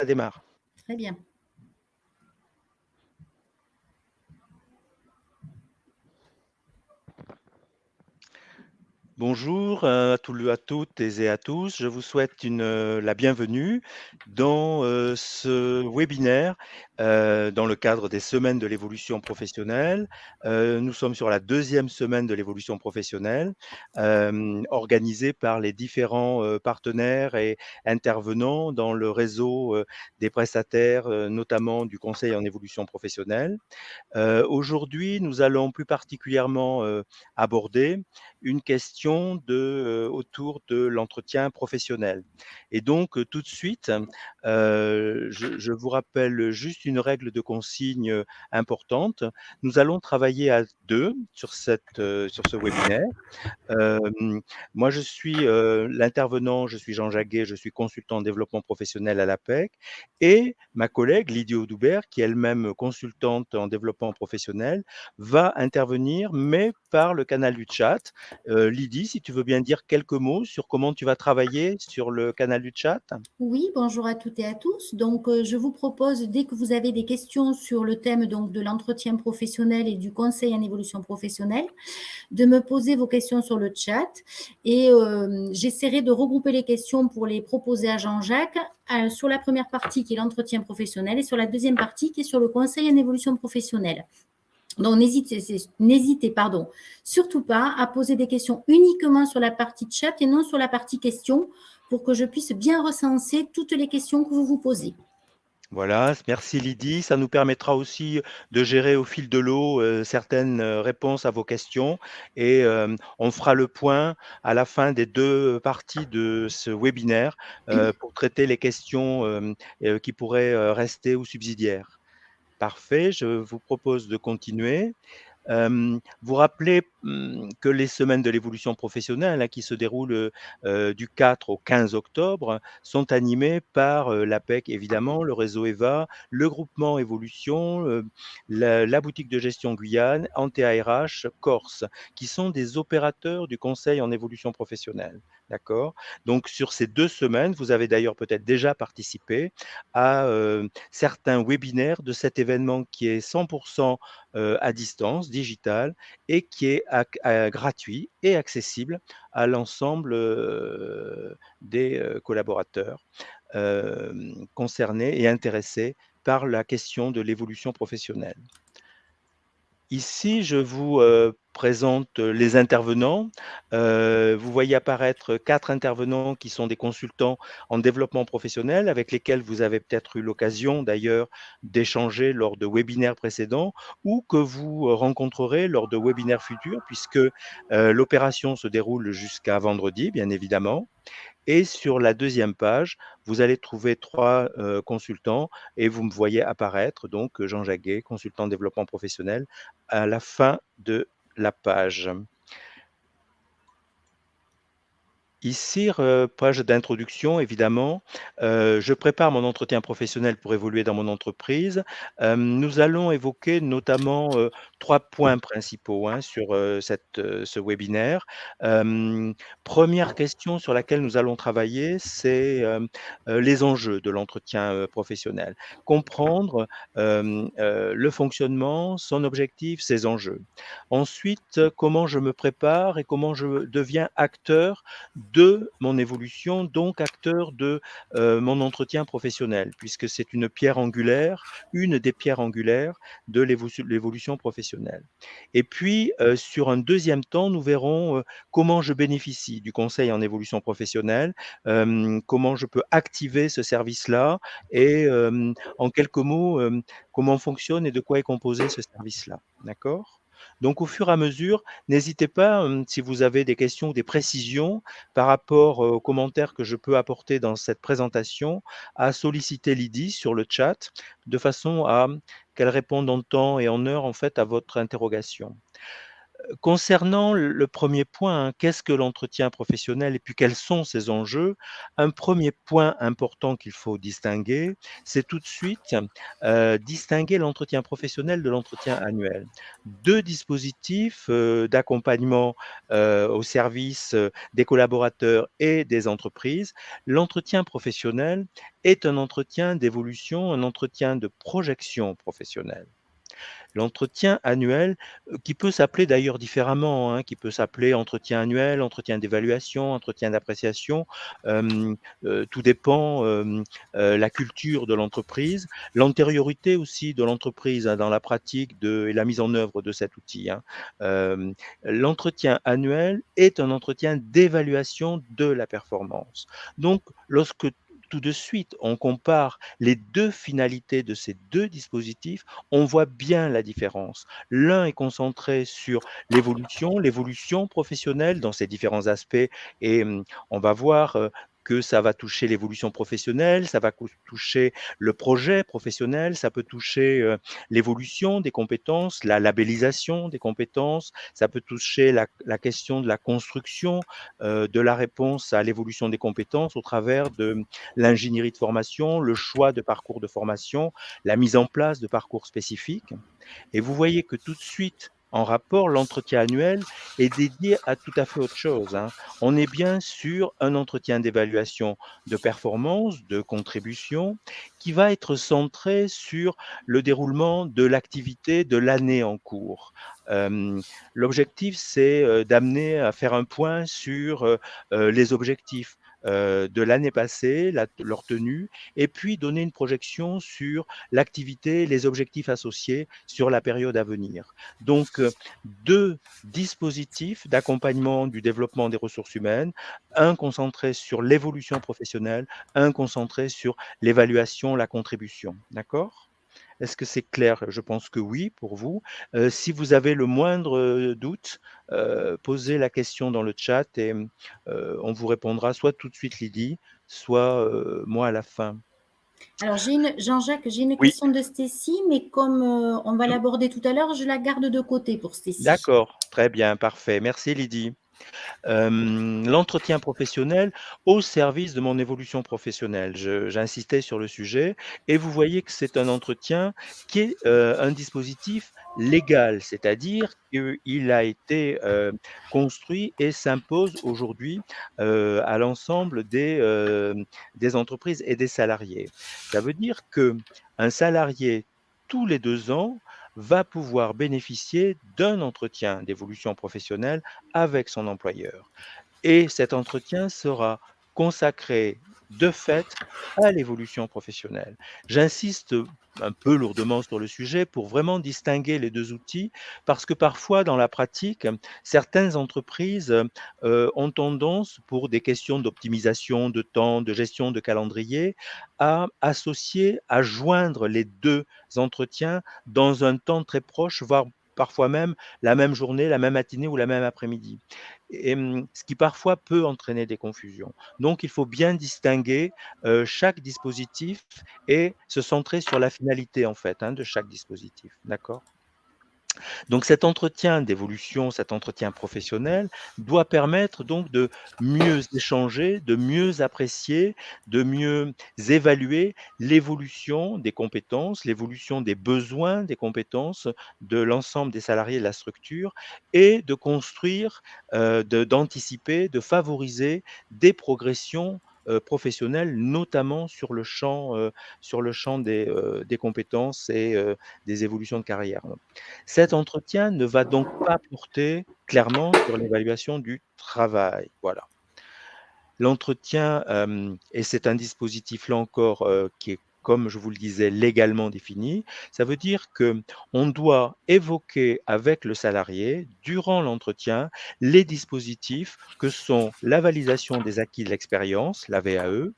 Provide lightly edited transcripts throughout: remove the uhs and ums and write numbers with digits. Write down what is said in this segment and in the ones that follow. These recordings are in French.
Ça démarre. Très bien. Bonjour à toutes et à tous. Je vous souhaite la bienvenue dans ce webinaire dans le cadre des semaines de l'évolution professionnelle. Nous sommes sur la deuxième semaine de l'évolution professionnelle organisée par les différents partenaires et intervenants dans le réseau des prestataires, notamment du Conseil en évolution professionnelle. Aujourd'hui, nous allons plus particulièrement aborder une question autour de l'entretien professionnel. Et donc, tout de suite, je vous rappelle juste une règle de consigne importante. Nous allons travailler à deux sur ce webinaire. Moi, je suis l'intervenant, je suis Jean Jaguet, je suis consultant en développement professionnel à l'APEC, et ma collègue Lydie Audoubert, qui est elle-même consultante en développement professionnel, va intervenir, mais par le canal du chat. Lydie, si tu veux bien dire quelques mots sur comment tu vas travailler sur le canal du chat. Oui, bonjour à toutes et à tous. Donc, je vous propose, dès que vous avez des questions sur le thème donc, de l'entretien professionnel et du conseil en évolution professionnelle, de me poser vos questions sur le chat et j'essaierai de regrouper les questions pour les proposer à Jean-Jacques sur la première partie qui est l'entretien professionnel et sur la deuxième partie qui est sur le conseil en évolution professionnelle. Donc, n'hésitez surtout pas à poser des questions uniquement sur la partie chat et non sur la partie questions pour que je puisse bien recenser toutes les questions que vous vous posez. Voilà, merci Lydie. Ça nous permettra aussi de gérer au fil de l'eau certaines réponses à vos questions et on fera le point à la fin des deux parties de ce webinaire pour traiter les questions qui pourraient rester ou subsidiaires. Parfait, je vous propose de continuer. Vous rappelez que les semaines de l'évolution professionnelle, hein, qui se déroulent du 4 au 15 octobre, sont animées par l'APEC, évidemment, le réseau EVA, le groupement Évolution, la boutique de gestion Guyane, Antea-RH, Corse, qui sont des opérateurs du conseil en évolution professionnelle. D'accord. Donc, sur ces 2 semaines, vous avez d'ailleurs peut-être déjà participé à certains webinaires de cet événement qui est 100% à distance, digital, et qui est gratuit et accessible à l'ensemble des collaborateurs concernés et intéressés par la question de l'évolution professionnelle. Ici, je vous présente les intervenants. Vous voyez apparaître 4 intervenants qui sont des consultants en développement professionnel avec lesquels vous avez peut-être eu l'occasion d'ailleurs d'échanger lors de webinaires précédents ou que vous rencontrerez lors de webinaires futurs puisque l'opération se déroule jusqu'à vendredi, bien évidemment. Et sur la deuxième page, vous allez trouver 3 consultants et vous me voyez apparaître donc Jean Jaguet, consultant en développement professionnel, à la fin de la page. Ici, page d'introduction évidemment. Je prépare mon entretien professionnel pour évoluer dans mon entreprise. Nous allons évoquer notamment 3 points principaux, hein, sur ce webinaire. 1re question sur laquelle nous allons travailler, c'est les enjeux de l'entretien professionnel. Comprendre le fonctionnement, son objectif, ses enjeux. Ensuite, comment je me prépare et comment je deviens acteur de mon évolution, donc acteur de mon entretien professionnel, puisque c'est une des pierres angulaires de l'évolution professionnelle. Et puis, sur un deuxième temps, nous verrons comment je bénéficie du conseil en évolution professionnelle, comment je peux activer ce service-là et en quelques mots, comment fonctionne et de quoi est composé ce service-là. D'accord? Donc, au fur et à mesure, n'hésitez pas, si vous avez des questions ou des précisions par rapport aux commentaires que je peux apporter dans cette présentation, à solliciter Lydie sur le chat, de façon à qu'elle réponde en temps et en heure, en fait, à votre interrogation. Concernant le 1er point, hein, qu'est-ce que l'entretien professionnel et puis quels sont ses enjeux? Un 1er point important qu'il faut distinguer, c'est tout de suite, distinguer l'entretien professionnel de l'entretien annuel. 2 dispositifs, d'accompagnement, au service, des collaborateurs et des entreprises. L'entretien professionnel est un entretien d'évolution, un entretien de projection professionnelle. L'entretien annuel, qui peut s'appeler d'ailleurs différemment, hein, qui peut s'appeler entretien annuel, entretien d'évaluation, entretien d'appréciation, hem, tout dépend, la culture de l'entreprise, l'antériorité aussi de l'entreprise, hein, dans la pratique de et la mise en œuvre de cet outil, hein. L'entretien annuel est un entretien d'évaluation de la performance. Donc lorsque tout de suite on compare les 2 finalités de ces 2 dispositifs, on voit bien la différence. L'un est concentré sur l'évolution professionnelle dans ses différents aspects et on va voir, que ça va toucher l'évolution professionnelle, ça va toucher le projet professionnel, ça peut toucher, l'évolution des compétences, la labellisation des compétences, ça peut toucher la question de la construction, de la réponse à l'évolution des compétences au travers de l'ingénierie de formation, le choix de parcours de formation, la mise en place de parcours spécifiques. Et vous voyez que tout de suite, en rapport, l'entretien annuel est dédié à tout à fait autre chose, hein. On est bien sur un entretien d'évaluation de performance, de contribution, qui va être centré sur le déroulement de l'activité de l'année en cours. L'objectif, c'est, d'amener à faire un point sur, les objectifs, de l'année passée, leur tenue et puis donner une projection sur l'activité, les objectifs associés sur la période à venir. Donc, 2 dispositifs d'accompagnement du développement des ressources humaines, un concentré sur l'évolution professionnelle, un concentré sur l'évaluation, la contribution. D'accord? Est-ce que c'est clair? Je pense que oui pour vous. Si vous avez le moindre, doute, posez la question dans le chat et on vous répondra soit tout de suite Lydie, soit, moi à la fin. Alors Jean-Jacques, j'ai une Oui. question de Stécie, mais comme, on va Mmh. l'aborder tout à l'heure, je la garde de côté pour Stécie. D'accord, très bien, parfait. Merci Lydie. L'entretien professionnel au service de mon évolution professionnelle. J'insistais sur le sujet et vous voyez que c'est un entretien qui est, un dispositif légal, c'est-à-dire qu'il a été, construit et s'impose aujourd'hui, à l'ensemble des entreprises et des salariés. Ça veut dire qu'un salarié, tous les 2 ans, va pouvoir bénéficier d'un entretien d'évolution professionnelle avec son employeur. Et cet entretien sera consacré de fait à l'évolution professionnelle. J'insiste un peu lourdement sur le sujet pour vraiment distinguer les 2 outils parce que parfois dans la pratique, certaines entreprises, ont tendance pour des questions d'optimisation de temps, de gestion de calendrier, à associer, à joindre les 2 entretiens dans un temps très proche, voire parfois même la même journée, la même matinée ou la même après-midi. Et ce qui parfois peut entraîner des confusions. Donc il faut bien distinguer, chaque dispositif et se centrer sur la finalité en fait, hein, de chaque dispositif, d'accord? Donc cet entretien d'évolution, cet entretien professionnel doit permettre donc de mieux échanger, de mieux apprécier, de mieux évaluer l'évolution des compétences, l'évolution des besoins des compétences de l'ensemble des salariés de la structure et de construire, d'anticiper, de favoriser des progressions, professionnelles, notamment sur le champ des compétences et des évolutions de carrière. Cet entretien ne va donc pas porter clairement sur l'évaluation du travail, voilà. L'entretien, et c'est un dispositif là encore, qui est, comme je vous le disais, légalement défini. Ça veut dire qu'on doit évoquer avec le salarié, durant l'entretien, les dispositifs que sont la validation des acquis de l'expérience, la VAE,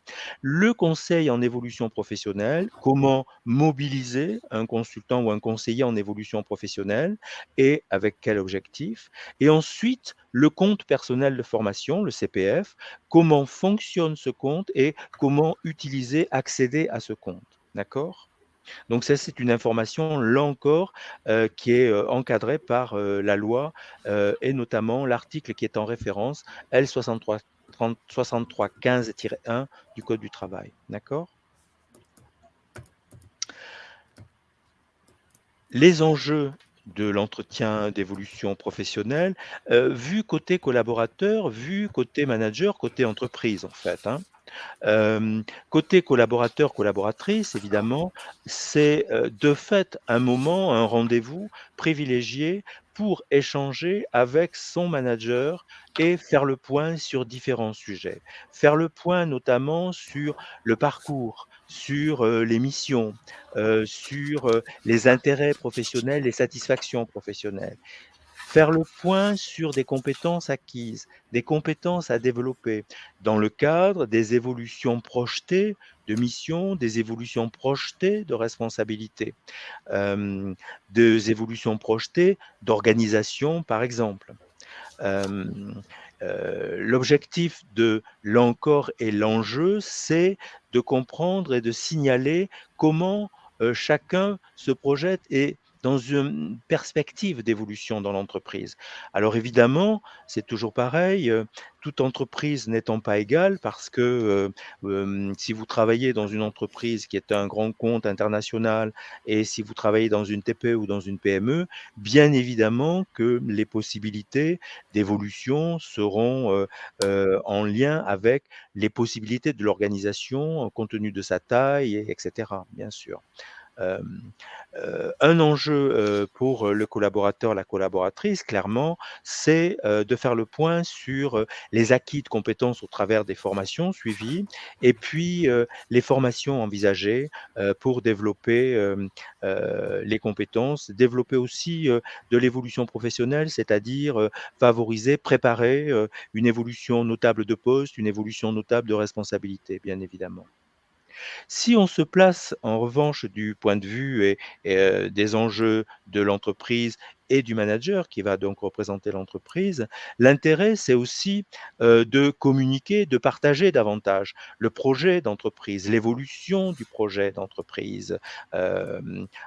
le conseil en évolution professionnelle, comment mobiliser un consultant ou un conseiller en évolution professionnelle et avec quel objectif et ensuite le compte personnel de formation, le CPF, comment fonctionne ce compte et comment utiliser, accéder à ce compte. D'accord? Donc ça, c'est une information, là encore, qui est, encadrée par, la loi, et notamment l'article qui est en référence, L 6315-1 du code du travail. D'accord? Les enjeux de l'entretien d'évolution professionnelle, vus côté collaborateur, vus côté manager, côté entreprise, en fait, hein. Côté collaborateur, collaboratrice, évidemment, c'est, de fait un moment, un rendez-vous privilégié pour échanger avec son manager et faire le point sur différents sujets. Faire le point notamment sur le parcours, sur, les missions, sur, les intérêts professionnels, les satisfactions professionnelles. Faire le point sur des compétences acquises, des compétences à développer dans le cadre des évolutions projetées de mission, des évolutions projetées de responsabilité, hem, des évolutions projetées d'organisation, par exemple. Hem, L'objectif de l'encore et l'enjeu, c'est de comprendre et de signaler comment, chacun se projette et dans une perspective d'évolution dans l'entreprise. Alors évidemment, c'est toujours pareil, toute entreprise n'étant pas égale parce que, si vous travaillez dans une entreprise qui est un grand compte international et si vous travaillez dans une TPE ou dans une PME, bien évidemment que les possibilités d'évolution seront, en lien avec les possibilités de l'organisation, compte tenu de sa taille et cetera, bien sûr. Hem, un enjeu, pour, le collaborateur, la collaboratrice, clairement, c'est, de faire le point sur, les acquis de compétences au travers des formations suivies et puis, les formations envisagées, pour développer, les compétences. Développer aussi, de l'évolution professionnelle, c'est-à-dire, favoriser, préparer, une évolution notable de poste, une évolution notable de responsabilité, bien évidemment. Si on se place en revanche du point de vue des enjeux de l'entreprise et du manager qui va donc représenter l'entreprise, l'intérêt c'est aussi, de communiquer, de partager davantage le projet d'entreprise, l'évolution du projet d'entreprise,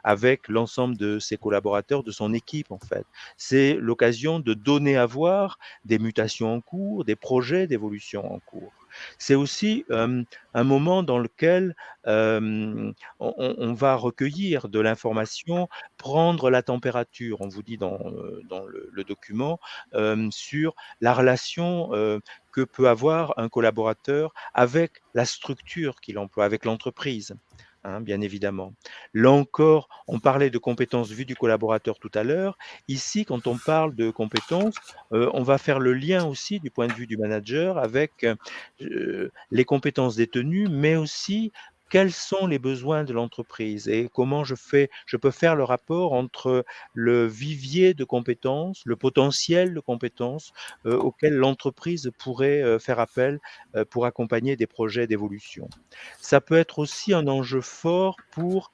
avec l'ensemble de ses collaborateurs, de son équipe en fait. C'est l'occasion de donner à voir des mutations en cours, des projets d'évolution en cours. C'est aussi, un moment dans lequel on va recueillir de l'information, prendre la température, on vous dit dans le document, sur la relation, que peut avoir un collaborateur avec la structure qu'il emploie, avec l'entreprise, hein, bien évidemment. Là encore, on parlait de compétences vues du collaborateur tout à l'heure. Ici, quand on parle de compétences, on va faire le lien aussi du point de vue du manager avec, les compétences détenues, mais aussi quels sont les besoins de l'entreprise et comment je peux faire le rapport entre le vivier de compétences, le potentiel de compétences, auquel l'entreprise pourrait, faire appel, pour accompagner des projets d'évolution. Ça peut être aussi un enjeu fort pour,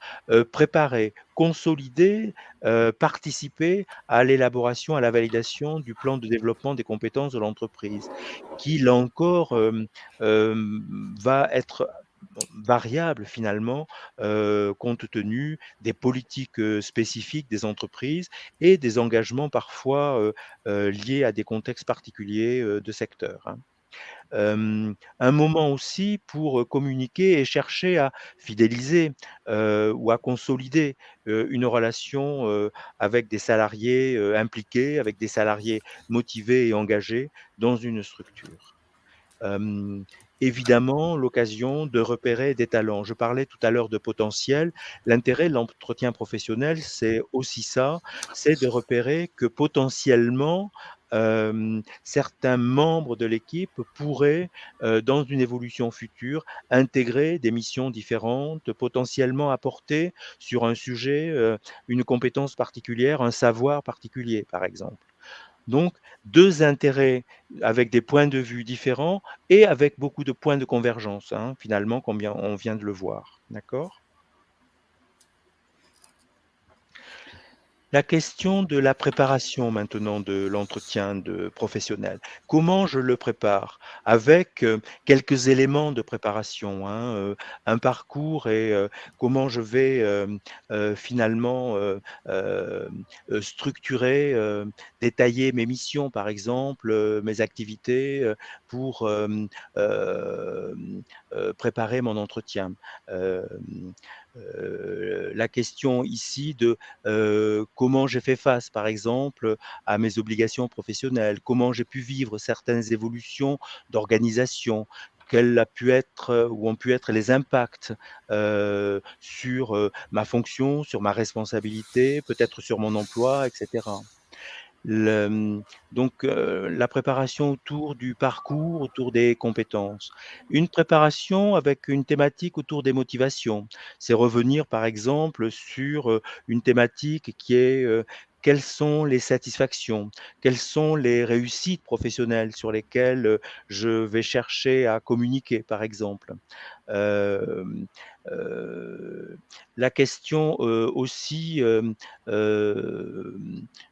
préparer, consolider, participer à l'élaboration, à la validation du plan de développement des compétences de l'entreprise qui, là encore, va être variable finalement, compte tenu des politiques, spécifiques des entreprises et des engagements parfois, liés à des contextes particuliers, de secteur, hein. Un moment aussi pour, communiquer et chercher à fidéliser, ou à consolider, une relation, avec des salariés, impliqués, avec des salariés motivés et engagés dans une structure. Hem, Évidemment, l'occasion de repérer des talents. Je parlais tout à l'heure de potentiel. L'intérêt de l'entretien professionnel, c'est aussi ça, c'est de repérer que potentiellement, certains membres de l'équipe pourraient, dans une évolution future, intégrer des missions différentes, potentiellement apporter sur un sujet, une compétence particulière, un savoir particulier, par exemple. Donc 2 intérêts avec des points de vue différents et avec beaucoup de points de convergence, hein, finalement, combien on vient de le voir. D'accord? La question de la préparation maintenant de l'entretien professionnel. Comment je le prépare? Avec quelques éléments de préparation, hein, un parcours et comment je vais finalement structurer, détailler mes missions, par exemple, mes activités pour préparer mon entretien. Euh, la question ici de comment j'ai fait face, par exemple, à mes obligations professionnelles, comment j'ai pu vivre certaines évolutions d'organisation, quels a pu être ou ont pu être les impacts sur ma fonction, sur ma responsabilité, peut-être sur mon emploi, etc. Donc, la préparation autour du parcours, autour des compétences. Une préparation avec une thématique autour des motivations. C'est revenir, par exemple, sur, une thématique qui est, quelles sont les satisfactions? Quelles sont les réussites professionnelles sur lesquelles, je vais chercher à communiquer, par exemple? Hem, la question, aussi,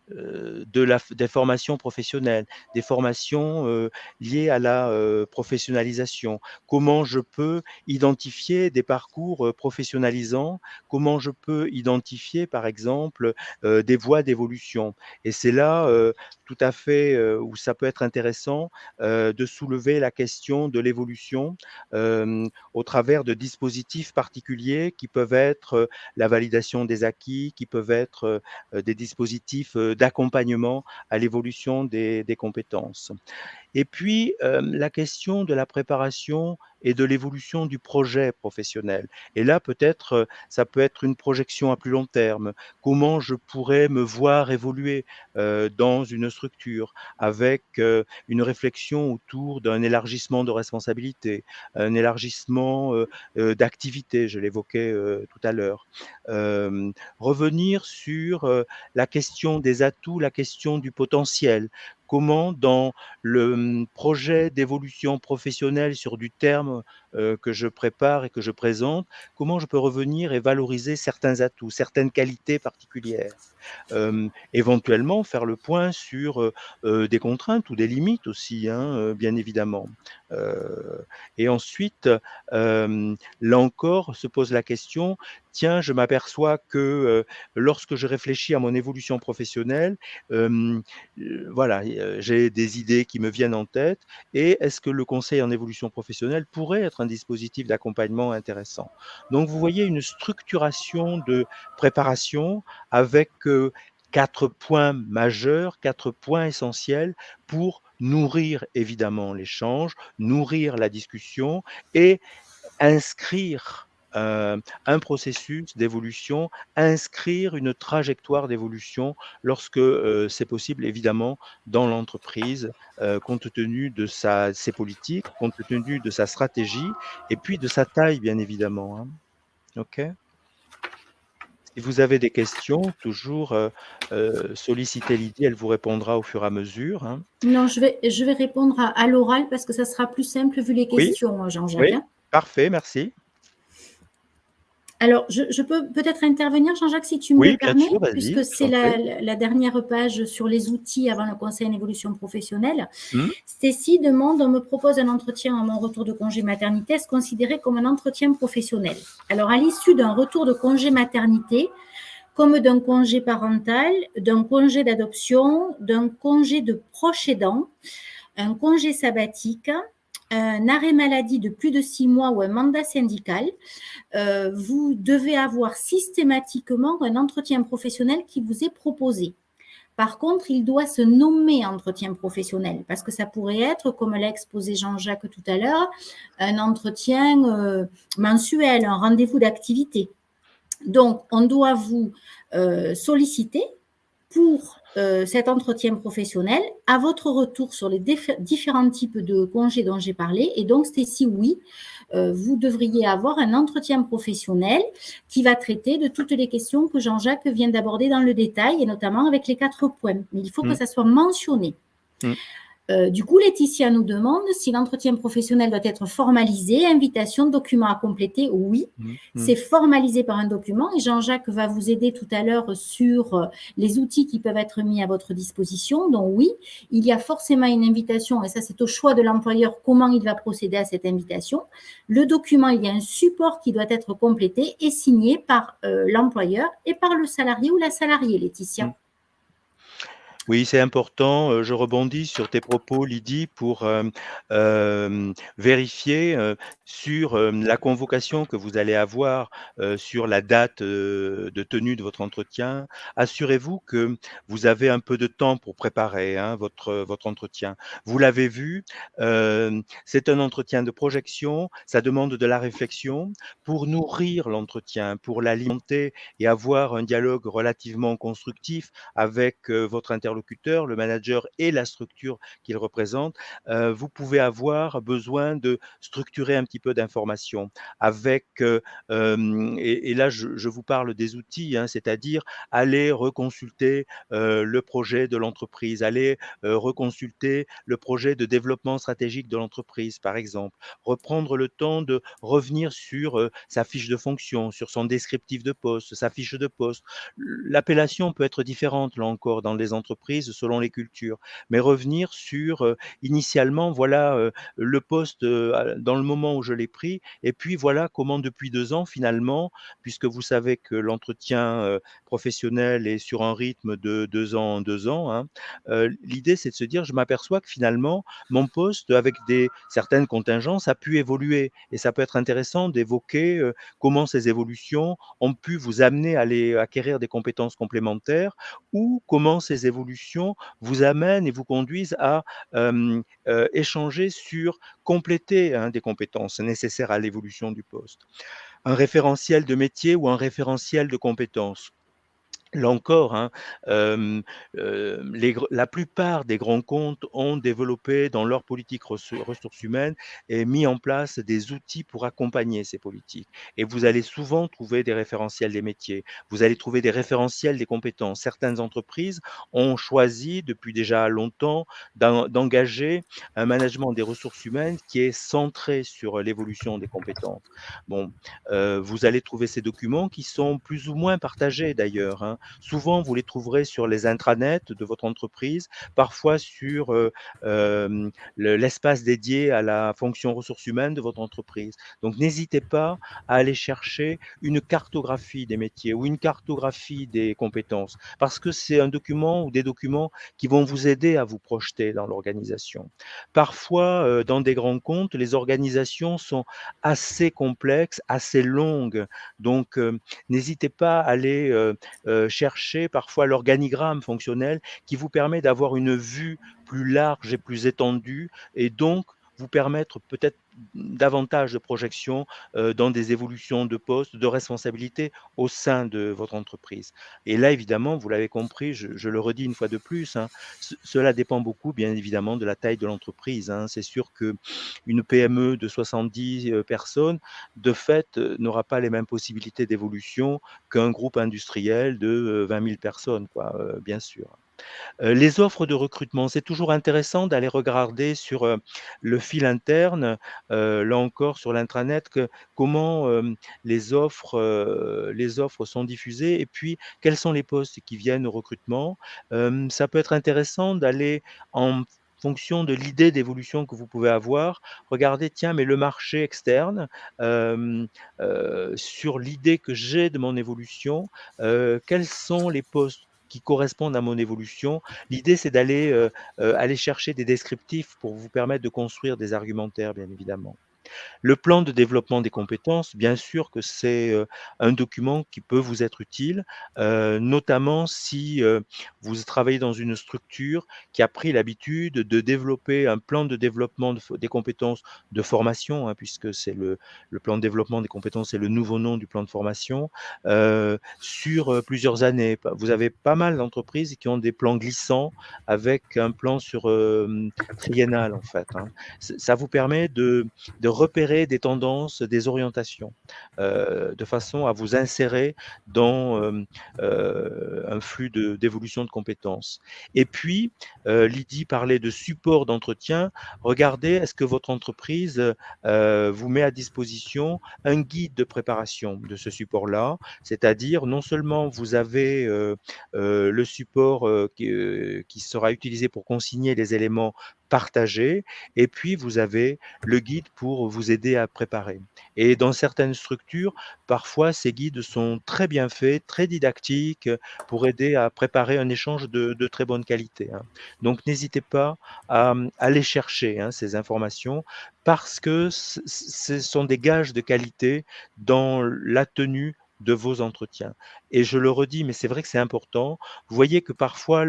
des formations professionnelles, des formations liées à la professionnalisation. Comment je peux identifier des parcours professionnalisants? Comment je peux identifier, par exemple, des voies d'évolution? Et c'est là tout à fait où ça peut être intéressant de soulever la question de l'évolution au travers de dispositifs particuliers qui peuvent être la validation des acquis, qui peuvent être des dispositifs d'accompagnement à l'évolution des compétences. Et puis, la question de la préparation et de l'évolution du projet professionnel. Et là, peut-être, ça peut être une projection à plus long terme. Comment je pourrais me voir évoluer, dans une structure avec, une réflexion autour d'un élargissement de responsabilités, un élargissement, d'activités, je l'évoquais, tout à l'heure. Revenir sur, la question des atouts, la question du potentiel. Comment dans le projet d'évolution professionnelle sur du terme que je prépare et que je présente, comment je peux revenir et valoriser certains atouts, certaines qualités particulières. Éventuellement faire le point sur des contraintes ou des limites aussi, hein, bien évidemment. Et ensuite, là encore, se pose la question, tiens, je m'aperçois que lorsque je réfléchis à mon évolution professionnelle, euh, voilà, j'ai des idées qui me viennent en tête. Et est-ce que le conseil en évolution professionnelle pourrait être un dispositif d'accompagnement intéressant? Donc, vous voyez une structuration de préparation avec 4 points majeurs, 4 points essentiels pour nourrir évidemment l'échange, nourrir la discussion et inscrire un processus d'évolution, inscrire une trajectoire d'évolution lorsque c'est possible, évidemment, dans l'entreprise, compte tenu de ses politiques, compte tenu de sa stratégie et puis de sa taille, bien évidemment. Hein. OK. Si vous avez des questions, toujours sollicitez Lydie, elle vous répondra au fur et à mesure. Hein. Non, je vais répondre à l'oral parce que ça sera plus simple vu les Oui, questions, Jean-Jacques. oui, Hein. parfait, merci. Alors, je peux peut-être intervenir, Jean-Jacques, si tu me le Oui, bien permets, sûr, vas-y, puisque je c'est t'en prie. la dernière page sur les outils avant le conseil en évolution professionnelle. Mmh. Stécie demande, on me propose un entretien à mon retour de congé maternité, est-ce considéré comme un entretien professionnel? Alors, à l'issue d'un retour de congé maternité, comme d'un congé parental, d'un congé d'adoption, d'un congé de proche aidant, un congé sabbatique, un arrêt maladie de plus de 6 mois ou un mandat syndical, vous devez avoir systématiquement un entretien professionnel qui vous est proposé. Par contre, il doit se nommer entretien professionnel parce que ça pourrait être, comme l'a exposé Jean-Jacques tout à l'heure, un entretien mensuel, un rendez-vous d'activité. Donc, on doit vous solliciter pour cet entretien professionnel à votre retour sur les différents types de congés dont j'ai parlé. Et donc, Stécie, oui, vous devriez avoir un entretien professionnel qui va traiter de toutes les questions que Jean-Jacques vient d'aborder dans le détail, et notamment avec les 4 points. Mais il faut que Mmh. ça soit mentionné. Mmh. Du coup, Laetitia nous demande si l'entretien professionnel doit être formalisé, invitation, document à compléter. Oui, c'est formalisé par un document et Jean-Jacques va vous aider tout à l'heure sur les outils qui peuvent être mis à votre disposition. Donc oui, il y a forcément une invitation et ça c'est au choix de l'employeur comment il va procéder à cette invitation. Le document, il y a un support qui doit être complété et signé par l'employeur et par le salarié ou la salariée, Laetitia. Oui, c'est important. Je rebondis sur tes propos, Lydie, pour vérifier sur la convocation que vous allez avoir sur la date de tenue de votre entretien. Assurez-vous que vous avez un peu de temps pour préparer hein, votre entretien. Vous l'avez vu, c'est un entretien de projection, ça demande de la réflexion. Pour nourrir l'entretien, pour l'alimenter et avoir un dialogue relativement constructif avec votre interlocuteur, le manager et la structure qu'il représente, vous pouvez avoir besoin de structurer un petit peu d'informations avec, et là je vous parle des outils, hein, c'est-à-dire aller reconsulter le projet de l'entreprise, aller reconsulter le projet de développement stratégique de l'entreprise, par exemple. Reprendre le temps de revenir sur sa fiche de fonction, sur son descriptif de poste, sa fiche de poste. L'appellation peut être différente, là encore, dans les entreprises selon les cultures, mais revenir sur initialement, voilà le poste dans le moment où je l'ai pris, et puis voilà comment depuis 2 ans, finalement, puisque vous savez que l'entretien professionnel est sur un rythme de 2 ans en 2 ans, hein, l'idée c'est de se dire, je m'aperçois que finalement, mon poste, avec certaines contingences, a pu évoluer, et ça peut être intéressant d'évoquer comment ces évolutions ont pu vous amener à aller acquérir des compétences complémentaires ou comment ces évolutions vous amènent et vous conduisent à échanger sur compléter hein, des compétences nécessaires à l'évolution du poste. Un référentiel de métier ou un référentiel de compétences. Là encore, hein, la plupart des grands comptes ont développé dans leur politique ressources humaines et mis en place des outils pour accompagner ces politiques. Et vous allez souvent trouver des référentiels des métiers, vous allez trouver des référentiels des compétences. Certaines entreprises ont choisi depuis déjà longtemps d'engager un management des ressources humaines qui est centré sur l'évolution des compétences. Bon, vous allez trouver ces documents qui sont plus ou moins partagés d'ailleurs, hein. Souvent, vous les trouverez sur les intranets de votre entreprise, parfois sur l'espace dédié à la fonction ressources humaines de votre entreprise. Donc, n'hésitez pas à aller chercher une cartographie des métiers ou une cartographie des compétences, parce que c'est un document ou des documents qui vont vous aider à vous projeter dans l'organisation. Parfois, dans des grands comptes, les organisations sont assez complexes, assez longues. Donc, n'hésitez pas à aller chercher parfois l'organigramme fonctionnel qui vous permet d'avoir une vue plus large et plus étendue et donc vous permettre peut-être davantage de projection dans des évolutions de poste, de responsabilité au sein de votre entreprise. Et là, évidemment, vous l'avez compris, je le redis une fois de plus, hein, cela dépend beaucoup, bien évidemment, de la taille de l'entreprise, hein. C'est sûr qu'une PME de 70 personnes, de fait, n'aura pas les mêmes possibilités d'évolution qu'un groupe industriel de 20 000 personnes, quoi, bien sûr. Les offres de recrutement, c'est toujours intéressant d'aller regarder sur le fil interne, là encore sur l'intranet, comment les offres sont diffusées et puis quels sont les postes qui viennent au recrutement. Ça peut être intéressant d'aller en fonction de l'idée d'évolution que vous pouvez avoir, regardez, tiens, mais le marché externe, euh, sur l'idée que j'ai de mon évolution, quels sont les postes qui correspondent à mon évolution. L'idée, c'est d'aller aller chercher des descriptifs pour vous permettre de construire des argumentaires, bien évidemment. Le plan de développement des compétences, bien sûr que c'est un document qui peut vous être utile, notamment si vous travaillez dans une structure qui a pris l'habitude de développer un plan de développement des compétences de formation, hein, puisque c'est le plan de développement des compétences, c'est le nouveau nom du plan de formation, sur plusieurs années. Vous avez pas mal d'entreprises qui ont des plans glissants avec un plan sur triennal, en fait, hein. Ça vous permet de repérer des tendances, des orientations, de façon à vous insérer dans, un flux d'évolution de compétences. Et puis, Lydie parlait de support d'entretien. Regardez, est-ce que votre entreprise, vous met à disposition un guide de préparation de ce support-là? C'est-à-dire, non seulement vous avez, le support, qui sera utilisé pour consigner les éléments partagés et puis vous avez le guide pour vous aider à préparer. Et dans certaines structures, parfois ces guides sont très bien faits, très didactiques, pour aider à préparer un échange de très bonne qualité, hein. Donc n'hésitez pas à, aller chercher, hein, ces informations parce que ce sont des gages de qualité dans la tenue de vos entretiens. Et je le redis, mais c'est vrai que c'est important. Vous voyez que parfois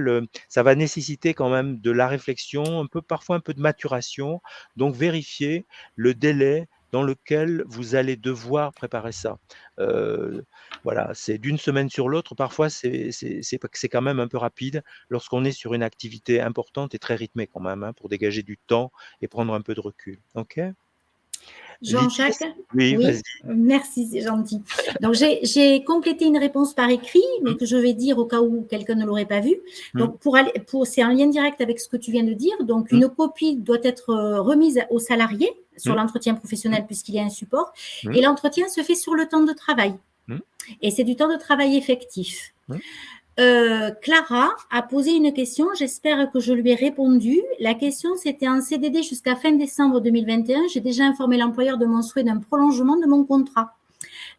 ça va nécessiter quand même de la réflexion, parfois un peu de maturation. Donc vérifiez le délai dans lequel vous allez devoir préparer ça. Heu, voilà, c'est d'une semaine sur l'autre, parfois c'est quand même un peu rapide lorsqu'on est sur une activité importante et très rythmée quand même, hein, pour dégager du temps et prendre un peu de recul. OK? Lydie, Jean-Jacques? oui, Oui, vas-y. merci, c'est gentil. Donc, j'ai complété une réponse par écrit, mais Mmh, que je vais dire au cas où quelqu'un ne l'aurait pas vue. mmh, Donc, c'est un lien direct avec ce que tu viens de dire. Donc, mmh, une copie doit être remise aux salariés sur mmh, l'entretien mmh, professionnel puisqu'il y a un support. mmh, Et l'entretien se fait sur le temps de travail. mmh, Et c'est du temps de travail effectif. mmh, Clara a posé une question, j'espère que je lui ai répondu. La question, c'était un CDD jusqu'à fin décembre 2021. J'ai déjà informé l'employeur de mon souhait d'un prolongement de mon contrat.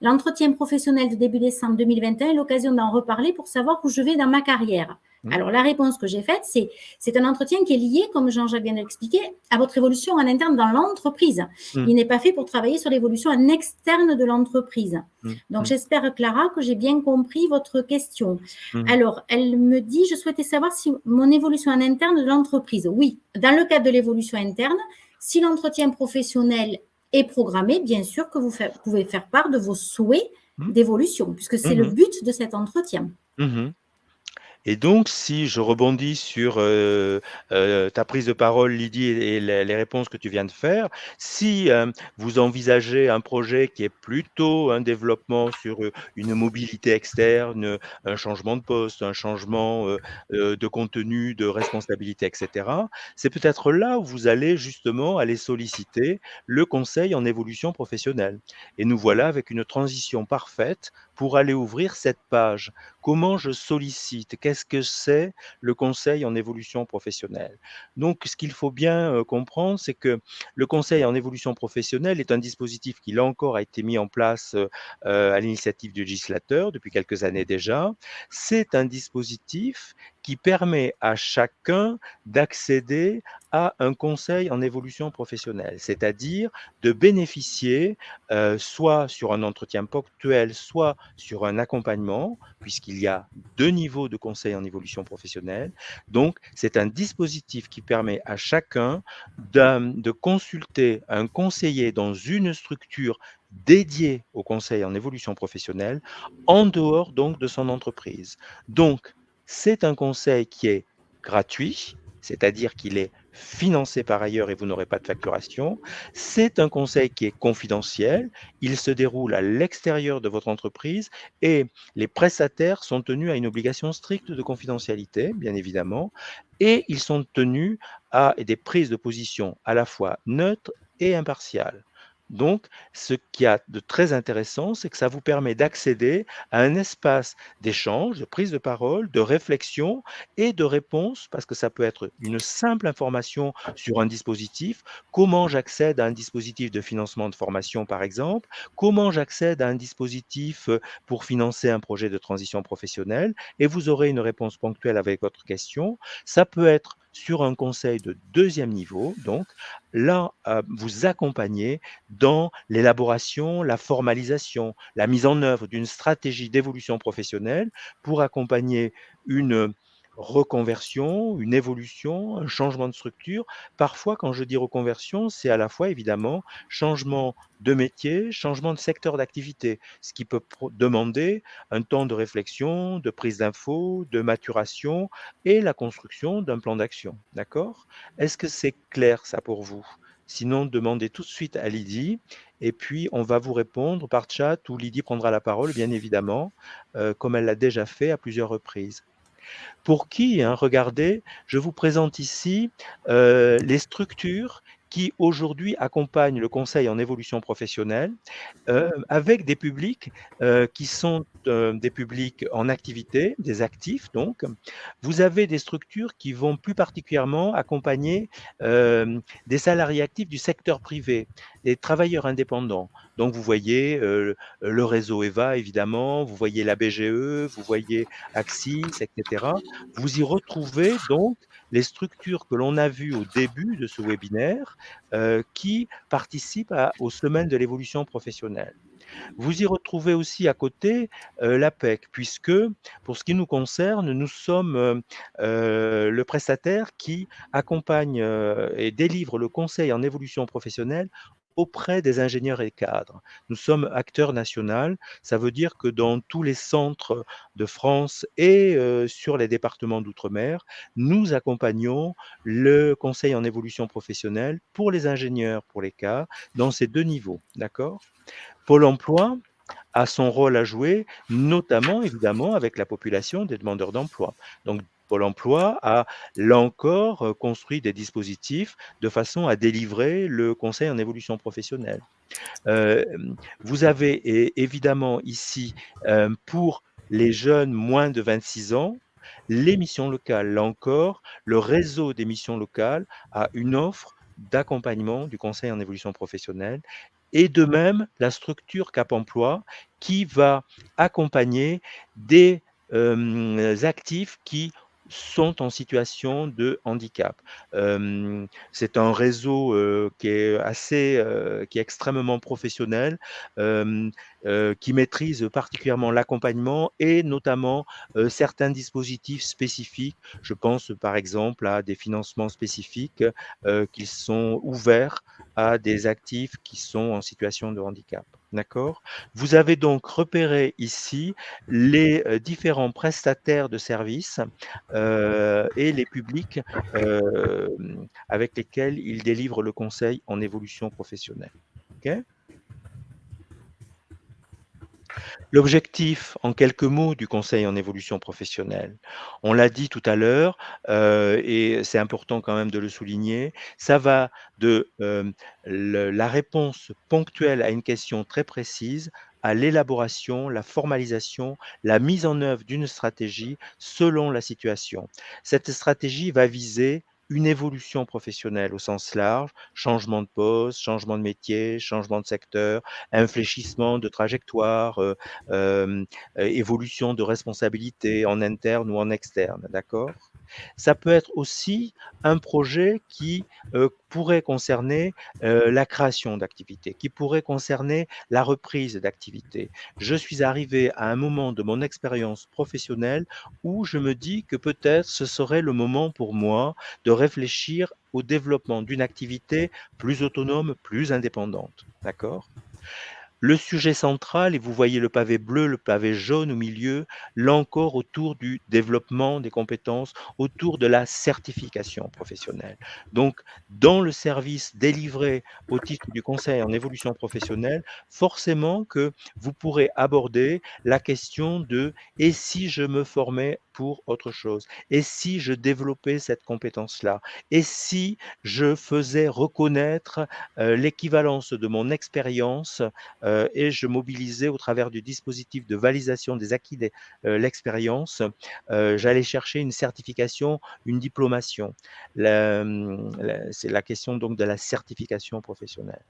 L'entretien professionnel de début décembre 2021 est l'occasion d'en reparler pour savoir où je vais dans ma carrière. mmh, Alors, la réponse que j'ai faite, c'est un entretien qui est lié, comme Jean-Jacques vient de l'expliquer, à votre évolution en interne dans l'entreprise. mmh, Il n'est pas fait pour travailler sur l'évolution en externe de l'entreprise. mmh, Donc, mmh, j'espère, Clara, que j'ai bien compris votre question. mmh, Alors, elle me dit, je souhaitais savoir si mon évolution en interne de l'entreprise. Oui, dans le cadre de l'évolution interne, si l'entretien professionnel est programmé, bien sûr que vous pouvez faire part de vos souhaits mmh, d'évolution, puisque c'est le mmh, but de cet entretien. mmh. Et donc, si je rebondis sur, ta prise de parole, Lydie, et les réponses que tu viens de faire, si, vous envisagez un projet qui est plutôt un développement sur, une mobilité externe, un changement de poste, un changement, de contenu, de responsabilité et cetera, c'est peut-être là où vous allez justement aller solliciter le conseil en évolution professionnelle. Et nous voilà avec une transition parfaite pour aller ouvrir cette page. Comment je sollicite? Qu'est-ce que c'est le conseil en évolution professionnelle? Donc ce qu'il faut bien, comprendre, c'est que le conseil en évolution professionnelle est un dispositif qui, là encore, a été mis en place, à l'initiative du législateur depuis quelques années déjà. C'est un dispositif qui permet à chacun d'accéder à un conseil en évolution professionnelle, c'est-à-dire de bénéficier, soit sur un entretien ponctuel, soit sur un accompagnement, puisqu'il y a 2 niveaux de conseil en évolution professionnelle. Donc, c'est un dispositif qui permet à chacun de consulter un conseiller dans une structure dédiée au conseil en évolution professionnelle, en dehors donc de son entreprise. Donc, c'est un conseil qui est gratuit, c'est-à-dire qu'il est financé par ailleurs et vous n'aurez pas de facturation. C'est un conseil qui est confidentiel, il se déroule à l'extérieur de votre entreprise et les prestataires sont tenus à une obligation stricte de confidentialité, bien évidemment, et ils sont tenus à des prises de position à la fois neutres et impartiales. Donc, ce qu'il y a de très intéressant, c'est que ça vous permet d'accéder à un espace d'échange, de prise de parole, de réflexion et de réponse, parce que ça peut être une simple information sur un dispositif. Comment j'accède à un dispositif de financement de formation, par exemple? Comment j'accède à un dispositif pour financer un projet de transition professionnelle? Et vous aurez une réponse ponctuelle avec votre question. Ça peut être sur un conseil de deuxième niveau, donc là, vous accompagner dans l'élaboration, la formalisation, la mise en œuvre d'une stratégie d'évolution professionnelle pour accompagner une reconversion, une évolution, un changement de structure. Parfois, quand je dis reconversion, c'est à la fois évidemment changement de métier, changement de secteur d'activité, ce qui peut demander un temps de réflexion, de prise d'infos, de maturation et la construction d'un plan d'action. D'accord? Est-ce que c'est clair ça pour vous? Sinon, demandez tout de suite à Lydie et puis on va vous répondre par chat ou Lydie prendra la parole, bien évidemment, comme elle l'a déjà fait à plusieurs reprises. Pour qui, hein, regardez, je vous présente ici les structures qui aujourd'hui accompagnent le conseil en évolution professionnelle, avec des publics qui sont des publics en activité, des actifs donc. Vous avez des structures qui vont plus particulièrement accompagner des salariés actifs du secteur privé, des travailleurs indépendants. Donc vous voyez le réseau EVA évidemment, vous voyez la BGE, vous voyez Axis, etc. Vous y retrouvez donc les structures que l'on a vues au début de ce webinaire qui participent aux semaines de l'évolution professionnelle. Vous y retrouvez aussi à côté l'APEC, puisque pour ce qui nous concerne, nous sommes le prestataire qui accompagne et délivre le conseil en évolution professionnelle auprès des ingénieurs et cadres. Nous sommes acteur national, ça veut dire que dans tous les centres de France et sur les départements d'outre-mer, nous accompagnons le conseil en évolution professionnelle pour les ingénieurs, pour les cadres, dans ces deux niveaux, d'accord? Pôle emploi a son rôle à jouer, notamment évidemment avec la population des demandeurs d'emploi. Donc Pôle emploi a, là encore, construit des dispositifs de façon à délivrer le conseil en évolution professionnelle. Vous avez évidemment ici, pour les jeunes moins de 26 ans, les missions locales. Là encore, le réseau des missions locales a une offre d'accompagnement du conseil en évolution professionnelle et de même la structure Cap Emploi qui va accompagner des actifs qui sont en situation de handicap. C'est un réseau qui est assez, qui est extrêmement professionnel, qui maîtrise particulièrement l'accompagnement et notamment certains dispositifs spécifiques. Je pense par exemple à des financements spécifiques qui sont ouverts à des actifs qui sont en situation de handicap. D'accord? Vous avez donc repéré ici les différents prestataires de services et les publics avec lesquels ils délivrent le conseil en évolution professionnelle. OK? L'objectif, en quelques mots, du conseil en évolution professionnelle, on l'a dit tout à l'heure, et c'est important quand même de le souligner, ça va de la réponse ponctuelle à une question très précise à l'élaboration, la formalisation, la mise en œuvre d'une stratégie selon la situation. Cette stratégie va viser une évolution professionnelle au sens large, changement de poste, changement de métier, changement de secteur, infléchissement de trajectoire, évolution de responsabilité en interne ou en externe, d'accord? Ça peut être aussi un projet qui pourrait concerner la création d'activités, qui pourrait concerner la reprise d'activités. Je suis arrivé à un moment de mon expérience professionnelle où je me dis que peut-être ce serait le moment pour moi de réfléchir au développement d'une activité plus autonome, plus indépendante. D'accord? Le sujet central, et vous voyez le pavé bleu, le pavé jaune au milieu, là encore autour du développement des compétences, autour de la certification professionnelle. Donc, dans le service délivré au titre du conseil en évolution professionnelle, forcément que vous pourrez aborder la question de et si je me formais pour autre chose? Et si je développais cette compétence-là? Et si je faisais reconnaître l'équivalence de mon expérience et je mobilisais au travers du dispositif de validation des acquis de l'expérience, j'allais chercher une certification, une diplomation. C'est la question donc de la certification professionnelle.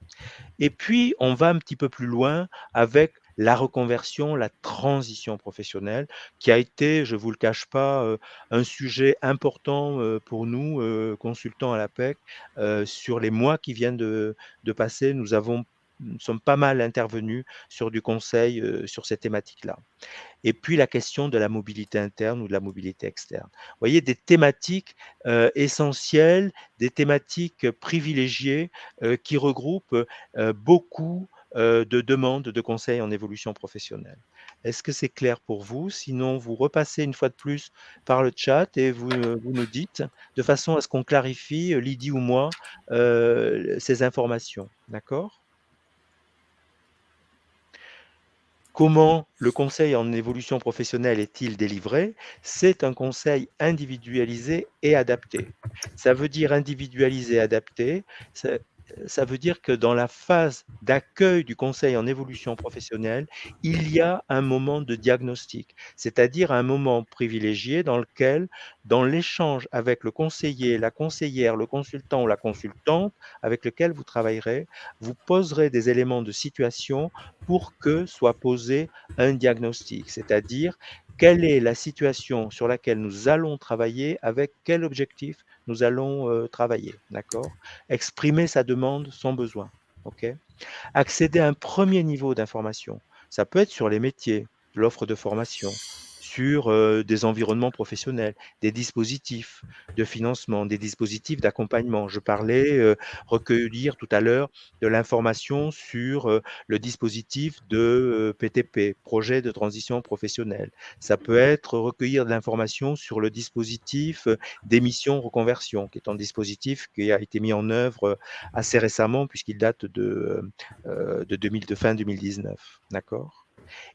Et puis, on va un petit peu plus loin avec la reconversion, la transition professionnelle, qui a été, je ne vous le cache pas, un sujet important pour nous, consultants à l'APEC. Sur les mois qui viennent de passer, nous sommes pas mal intervenus sur du conseil sur ces thématiques-là. Et puis la question de la mobilité interne ou de la mobilité externe. Vous voyez, des thématiques essentielles, des thématiques privilégiées qui regroupent beaucoup de demandes de conseils en évolution professionnelle. Est-ce que c'est clair pour vous? Sinon, vous repassez une fois de plus par le chat et vous nous dites, de façon à ce qu'on clarifie, Lydie ou moi, ces informations. D'accord? Comment le conseil en évolution professionnelle est-il délivré? C'est un conseil individualisé et adapté. Ça veut dire individualisé et adapté, ça ça veut dire que dans la phase d'accueil du conseil en évolution professionnelle, il y a un moment de diagnostic, c'est-à-dire un moment privilégié dans lequel, dans l'échange avec le conseiller, la conseillère, le consultant ou la consultante avec lequel vous travaillerez, vous poserez des éléments de situation pour que soit posé un diagnostic, c'est-à-dire quelle est la situation sur laquelle nous allons travailler, avec quel objectif nous allons travailler, d'accord? Exprimer sa demande, son besoin, ok? Accéder à un premier niveau d'information, ça peut être sur les métiers, l'offre de formation, sur des environnements professionnels, des dispositifs de financement, des dispositifs d'accompagnement. Je parlais, recueillir tout à l'heure de l'information sur le dispositif de PTP, projet de transition professionnelle. Ça peut être recueillir de l'information sur le dispositif d'émission reconversion, qui est un dispositif qui a été mis en œuvre assez récemment, puisqu'il date de fin 2019, d'accord?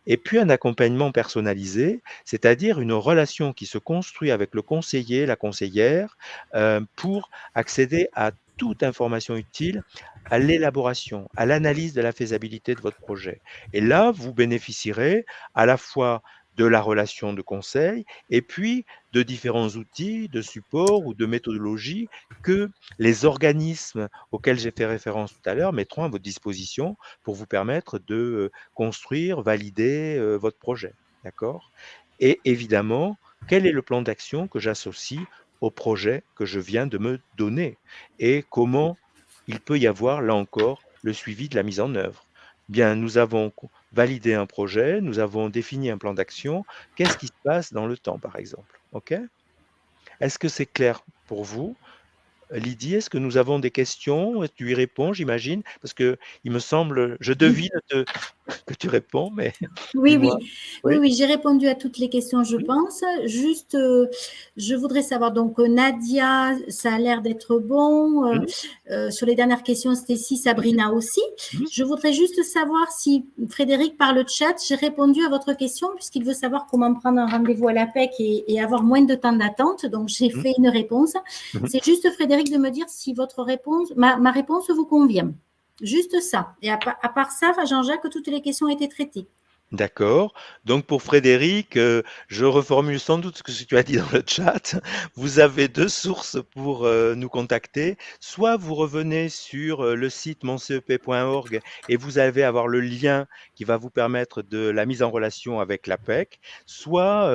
Et puis un accompagnement personnalisé, c'est-à-dire une relation qui se construit avec le conseiller, la conseillère, pour accéder à toute information utile à l'élaboration, à l'analyse de la faisabilité de votre projet. Et là, vous bénéficierez à la fois de la relation de conseil et puis de différents outils de support ou de méthodologie que les organismes auxquels j'ai fait référence tout à l'heure mettront à votre disposition pour vous permettre de construire, valider votre projet. D'accord? Et évidemment, quel est le plan d'action que j'associe au projet que je viens de me donner? Et comment il peut y avoir, là encore, le suivi de la mise en œuvre? Bien, nous avons validé un projet, nous avons défini un plan d'action. Qu'est-ce qui se passe dans le temps, par exemple? OK? Est-ce que c'est clair pour vous? Lydie, est-ce que nous avons des questions? Tu y réponds, j'imagine? Parce que il me semble, je devine que tu réponds, mais Oui, dis-moi. oui, oui, Oui? oui, j'ai répondu à toutes les questions, je Mmh, pense. Juste, je voudrais savoir, donc, Nadia, ça a l'air d'être bon. mmh, Sur les dernières questions, Stécie, Sabrina aussi. mmh, Je voudrais juste savoir si, Frédéric, par le chat, j'ai répondu à votre question, puisqu'il veut savoir comment prendre un rendez-vous à l'APEC et avoir moins de temps d'attente. Donc, j'ai mmh, fait une réponse. mmh. C'est juste, Frédéric, de me dire si votre réponse, ma réponse vous convient. Juste ça. Et à part ça, Jean-Jacques, toutes les questions ont été traitées. D'accord. Donc pour Frédéric, je reformule sans doute ce que tu as dit dans le chat. Vous avez 2 sources pour, nous contacter. Soit vous revenez sur, le site moncep.org et vous allez avoir le lien qui va vous permettre de la mise en relation avec l'APEC, soit,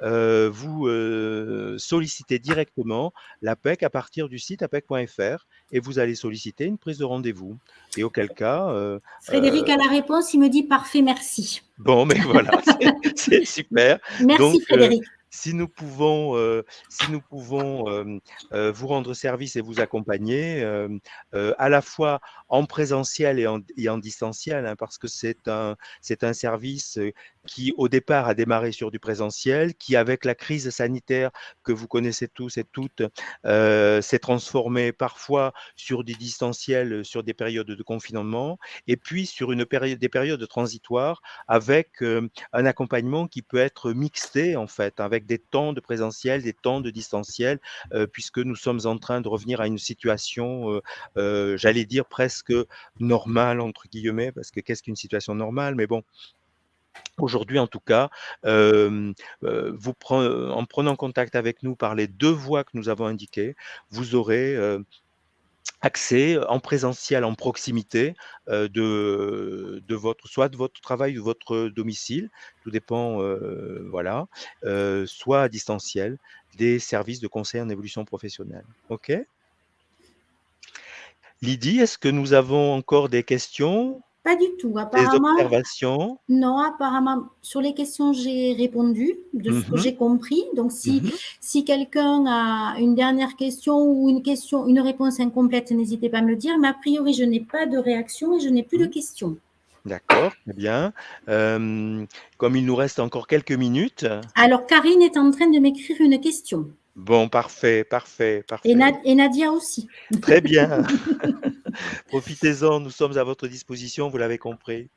vous, sollicitez directement l'APEC à partir du site apec.fr et vous allez solliciter une prise de rendez-vous et auquel cas, Frédéric a la réponse, il me dit parfait, merci. bon, mais voilà, c'est super. Merci Donc, Frédéric. si nous pouvons, vous rendre service et vous accompagner, à la fois en présentiel et en distanciel, hein, parce que c'est un service, qui, au départ, a démarré sur du présentiel, qui, avec la crise sanitaire que vous connaissez tous et toutes, s'est transformé parfois sur du distanciel, sur des périodes de confinement et puis sur des périodes transitoires avec un accompagnement qui peut être mixté en fait, avec des temps de présentiel, des temps de distanciel, puisque nous sommes en train de revenir à une situation, j'allais dire presque normale entre guillemets, parce que qu'est-ce qu'une situation normale? Mais bon, aujourd'hui en tout cas, en prenant contact avec nous par les 2 voies que nous avons indiquées, vous aurez, accès en présentiel, en proximité, de votre soit de votre travail ou de votre domicile, tout dépend, voilà, soit à distanciel, des services de conseil en évolution professionnelle. OK? Lydie, est-ce que nous avons encore des questions, Pas du tout. des Apparemment, observations? non, apparemment, sur les questions, j'ai répondu de ce que Mmh. j'ai compris. Donc, Mmh. si quelqu'un a une dernière question ou une réponse incomplète, n'hésitez pas à me le dire. Mais a priori, je n'ai pas de réaction et je n'ai plus de Mmh. questions. D'accord, très bien. Comme il nous reste encore quelques minutes, Alors, Karine est en train de m'écrire une question. bon, parfait, parfait, Et, parfait. Et Nadia aussi. Très bien. Profitez-en, nous sommes à votre disposition, vous l'avez compris.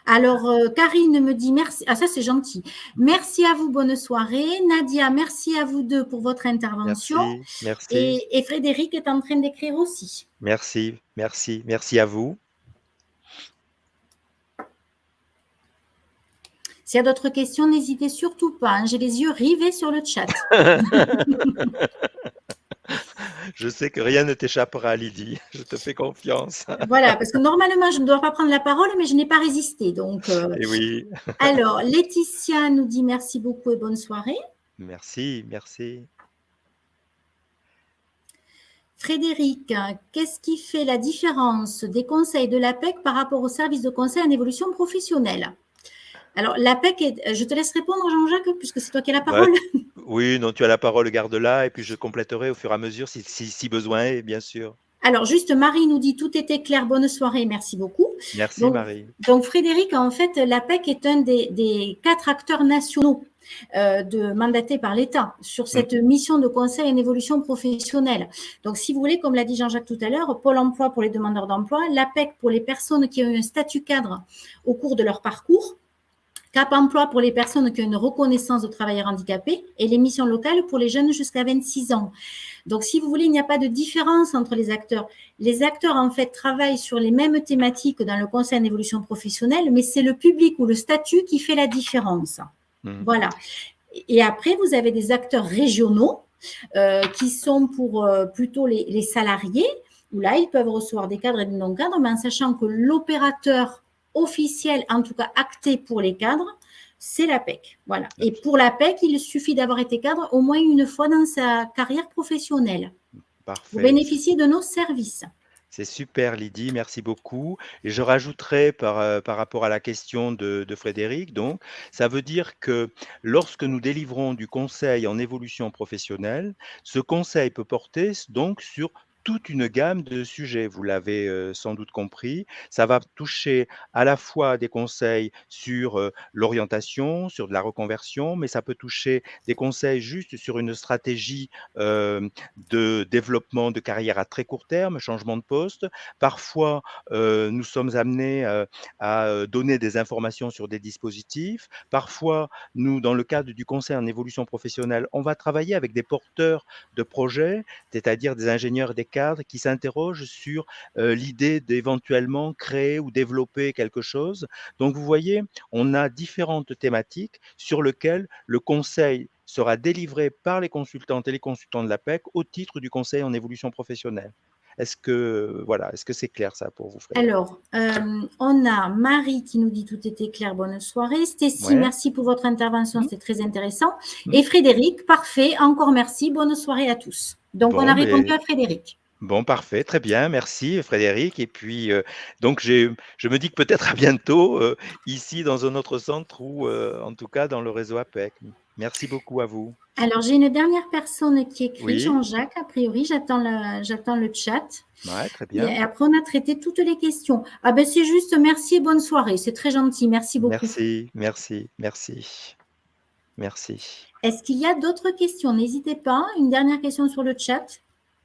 Alors, Karine me dit merci. Ah, ça, c'est gentil. Merci à vous, bonne soirée. Nadia, merci à vous deux pour votre intervention. Merci, merci, Et Frédéric est en train d'écrire aussi. merci, merci, merci à vous. S'il y a d'autres questions, n'hésitez surtout pas, hein. J'ai les yeux rivés sur le chat. Je sais que rien ne t'échappera, Lydie. Je te fais confiance. Voilà, parce que normalement, je ne dois pas prendre la parole, mais je n'ai pas résisté. Donc, Et oui, alors, Laetitia nous dit merci beaucoup et bonne soirée. merci, merci. Frédéric, qu'est-ce qui fait la différence des conseils de l'APEC par rapport au service de conseil en évolution professionnelle? Alors, l'APEC, je te laisse répondre, Jean-Jacques, puisque c'est toi qui as la Bah, parole. oui, non, tu as la parole, garde-la, et puis je compléterai au fur et à mesure si besoin est, bien sûr. Alors, juste, Marie nous dit tout était clair, bonne soirée, merci beaucoup. Merci, Donc, Marie. Frédéric, en fait, l'APEC est un des 4 acteurs nationaux mandatés par l'État sur Mm, cette mission de conseil en évolution professionnelle. Donc, si vous voulez, comme l'a dit Jean-Jacques tout à l'heure, Pôle emploi pour les demandeurs d'emploi, l'APEC pour les personnes qui ont eu un statut cadre au cours de leur parcours, Cap emploi pour les personnes qui ont une reconnaissance de travailleurs handicapés et les missions locales pour les jeunes jusqu'à 26 ans. Donc, si vous voulez, il n'y a pas de différence entre les acteurs. Les acteurs, en fait, travaillent sur les mêmes thématiques dans le conseil en évolution professionnelle, mais c'est le public ou le statut qui fait la différence. mm. Voilà. Et après, vous avez des acteurs régionaux qui sont pour plutôt les salariés, où là, ils peuvent recevoir des cadres et des non-cadres, mais en sachant que l'opérateur officiel, en tout cas acté pour les cadres, c'est l'APEC. Voilà. Et pour l'APEC, il suffit d'avoir été cadre au moins une fois dans sa carrière professionnelle. Vous Parfait. bénéficiez de nos services. C'est super, Lydie, merci beaucoup. Et je rajouterai par rapport à la question de Frédéric, donc, ça veut dire que lorsque nous délivrons du conseil en évolution professionnelle, ce conseil peut porter donc sur toute une gamme de sujets. Vous l'avez sans doute compris. Ça va toucher à la fois des conseils sur l'orientation, sur de la reconversion, mais ça peut toucher des conseils juste sur une stratégie de développement de carrière à très court terme, changement de poste. Parfois, nous sommes amenés à donner des informations sur des dispositifs. Parfois, nous, dans le cadre du conseil en évolution professionnelle, on va travailler avec des porteurs de projets, c'est-à-dire des ingénieurs et des cadres qui s'interrogent sur l'idée d'éventuellement créer ou développer quelque chose. Donc, vous voyez, on a différentes thématiques sur lesquelles le conseil sera délivré par les consultantes et les consultants de l'APEC au titre du conseil en évolution professionnelle. Est-ce que c'est clair ça pour vous, Frédéric? Alors, on a Marie qui nous dit tout était clair, bonne soirée. Stécie, Ouais. merci pour votre intervention, Mmh. c'était très intéressant. Mmh. Et Frédéric, parfait, encore merci, bonne soirée à tous. Donc, on a Bon, répondu mais à Frédéric. bon, parfait, très bien, merci Frédéric. Et puis, donc je me dis que peut-être à bientôt ici dans un autre centre ou en tout cas dans le réseau APEC. Merci beaucoup à vous. Alors, j'ai une dernière personne qui écrit, Oui, Jean-Jacques, a priori, j'attends le chat. ouais, très Et bien. après, on a traité toutes les questions. Ah ben, c'est juste merci et bonne soirée. C'est très gentil. Merci beaucoup. Merci, merci, merci, merci. Est-ce qu'il y a d'autres questions? N'hésitez pas. Une dernière question sur le chat.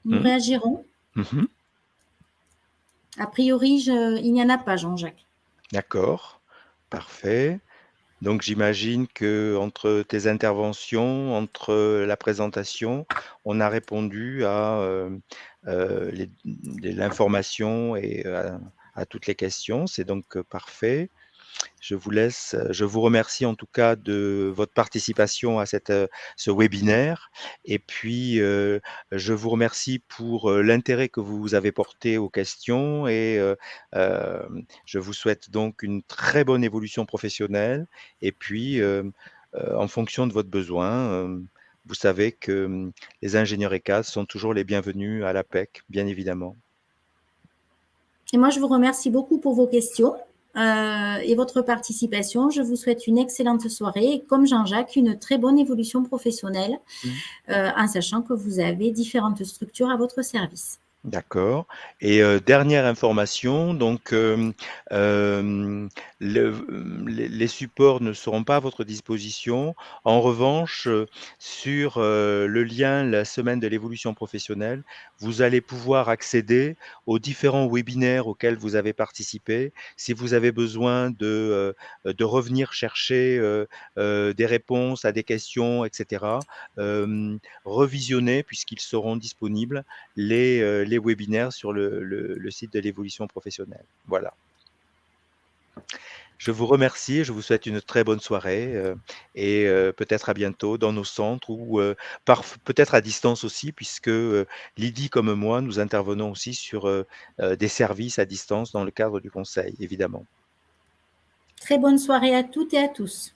Nous Mmh. réagirons. Mmh. A priori, il n'y en a pas, Jean-Jacques. D'accord, parfait. Donc j'imagine que entre tes interventions, entre la présentation, on a répondu à, l'information et à toutes les questions. C'est donc, parfait. Je vous remercie en tout cas de votre participation à ce webinaire et puis, je vous remercie pour, l'intérêt que vous avez porté aux questions et je vous souhaite donc une très bonne évolution professionnelle et puis, en fonction de votre besoin, vous savez que, les ingénieurs ECAS sont toujours les bienvenus à l'APEC, bien évidemment. Et moi, je vous remercie beaucoup pour vos questions et votre participation. Je vous souhaite une excellente soirée et comme Jean-Jacques, une très bonne évolution professionnelle Mmh. en sachant que vous avez différentes structures à votre service. D'accord et dernière information, donc les supports ne seront pas à votre disposition. En revanche, sur, le lien La semaine de l'évolution professionnelle, vous allez pouvoir accéder aux différents webinaires auxquels vous avez participé. Si vous avez besoin de revenir chercher, des réponses à des questions et cetera, revisionner puisqu'ils seront disponibles les webinaires sur le site de l'évolution professionnelle. Voilà. Je vous remercie et je vous souhaite une très bonne soirée, et peut-être à bientôt dans nos centres ou, peut-être à distance aussi puisque, Lydie comme moi, nous intervenons aussi sur, des services à distance dans le cadre du conseil, évidemment. Très bonne soirée à toutes et à tous.